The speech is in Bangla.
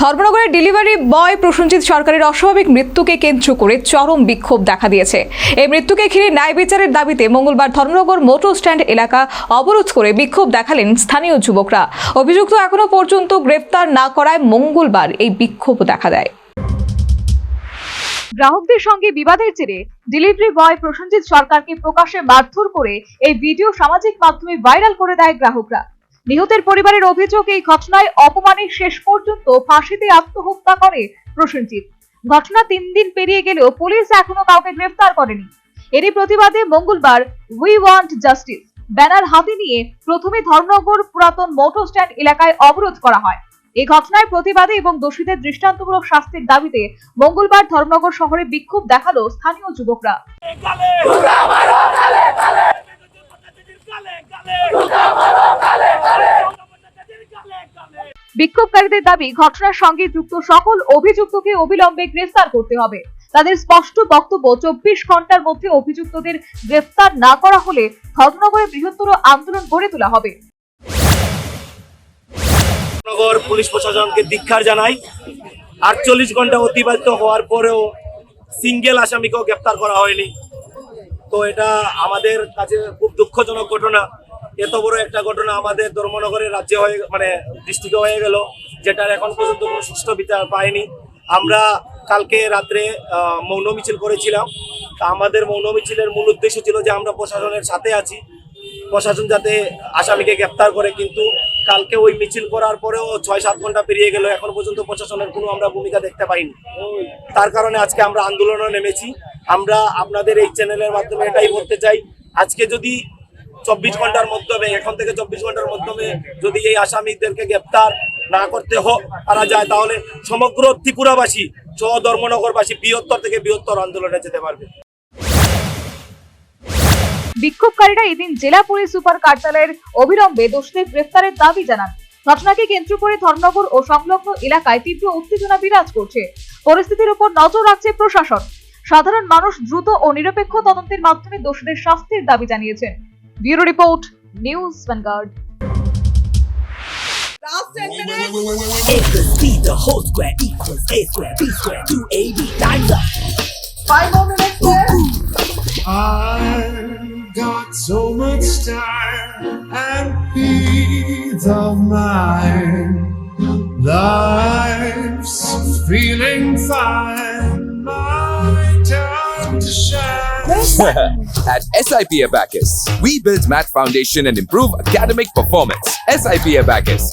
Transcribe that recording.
ধর্মনগরের ডেলিভারি বয় প্রসেনজিৎ সরকারের অস্বাভাবিক মৃত্যুকে কেন্দ্র করে চরম বিক্ষোভ দেখা দিয়েছে। এই মৃত্যুকে ঘিরে ন্যায় বিচারের দাবিতে মঙ্গলবার ধর্মনগর মোটর স্ট্যান্ড এলাকা অবরোধ করে বিক্ষোভ দেখালেন স্থানীয় যুবকরা। অভিযুক্ত এখনো পর্যন্ত গ্রেফতার না করায় মঙ্গলবার এই বিক্ষোভ দেখা দেয়। গ্রাহকদের সঙ্গে বিবাদের জেরে ডেলিভারি বয় প্রসেনজিৎ সরকারকে প্রকাশ্যে মারধর করে এই ভিডিও সামাজিক মাধ্যমে ভাইরাল করে দেয় গ্রাহকরা। নিহতের পরিবারের অভিযোগ, এই ঘটনায় অপমানের শেষ পর্যন্ত ফাঁসিতে আত্মহত্যা করে প্রসেনজিৎ। ঘটনা 3 দিন পেরিয়ে গেলেও পুলিশ এখনো কাউকে গ্রেফতার করেনি। এরই প্রতিবাদে মঙ্গলবার উই ওয়ান্ট জাস্টিস ব্যানার হাতে নিয়ে প্রথমে ধর্মনগর পুরাতন মোটর স্ট্যান্ড এলাকায় অবরোধ করা হয়। এই ঘটনার প্রতিবাদে এবং দোষীদের দৃষ্টান্তমূলক শাস্তির দাবিতে মঙ্গলবার ধর্মনগর শহরে বিক্ষোভ দেখালো স্থানীয় যুবকরা। বিক্ষোভকারীদের দাবি, ঘটনার সঙ্গে যুক্ত সকল অভিযুক্তকে অবিলম্বে গ্রেফতার করতে হবে। তাদের স্পষ্ট বক্তব্য, 24 ঘন্টার মধ্যে অভিযুক্তদের গ্রেফতার না করা হলে ধর্মনগরে বৃহত্তর আন্দোলন গড়ে তোলা হবে। ধর্মনগর পুলিশ প্রশাসনকে ধিক্কার জানাই। 48 ঘন্টা অতিবাহিত হওয়ার পরেও সিঙ্গেল আসামিকেও গ্রেফতার করা হয়নি। তো এটা আমাদের কাছে খুব দুঃখজনক ঘটনা। এত বড় একটা ঘটনা আমাদের ধর্মনগরের রাজ্যে হয়ে ডিস্ট্রিক্টে হয়ে গেল, যেটার এখন পর্যন্ত কোনো সুষ্ঠু বিচার পায়নি। আমরা কালকে রাত্রে মৌন মিছিল করেছিলাম। তা আমাদের মৌন মিছিলের মূল উদ্দেশ্য ছিল যে আমরা প্রশাসনের সাথে আছি, প্রশাসন যাতে আসামিকে গ্রেফতার করে। কিন্তু কালকে ওই মিছিল করার পরেও 6-7 ঘন্টা পেরিয়ে গেল, এখন পর্যন্ত প্রশাসনের কোনো আমরা ভূমিকা দেখতে পাইনি। তার কারণে আজকে আমরা আন্দোলনে নেমেছি। আমরা আপনাদের এই চ্যানেলের মাধ্যমে এটাই বলতে চাই, আজকে যদি 24 ঘন্টার মাধ্যমে, এখন থেকে 24 ঘন্টার মাধ্যমে যদি এই আসামিদেরকে গ্রেফতার না করতে পারা যায়, তাহলে সমগ্র ত্রিপুরাবাসী সহ ধর্মনগরবাসী বৃহত্তর থেকে বৃহত্তর আন্দোলনে যেতে পারবে। বিক্ষোভকারীরা এদিন জেলা পুলিশ সুপার কার্যালয়ের অবিলম্বে দোষীদের গ্রেফতারের দাবি জানান। ঘটনাকে কেন্দ্র করে ধর্মনগর ও সংলগ্ন এলাকায় তীব্র উত্তেজনা বিরাজ করছে। পরিস্থিতির উপর নজর রাখছে প্রশাসন। সাধারণ মানুষ দ্রুত ও নিরপেক্ষ তদন্তের মাধ্যমে দোষীদের শাস্তির দাবি জানিয়েছেন। Bureau report, news vanguard. A plus B, the whole square equals A square, B square, 2AB, time's up. 5 more minutes left. I've got so much time and peace of mind. Life's feeling fine. My time to shine. At SIP Abacus, we build math foundation and improve academic performance. SIP Abacus,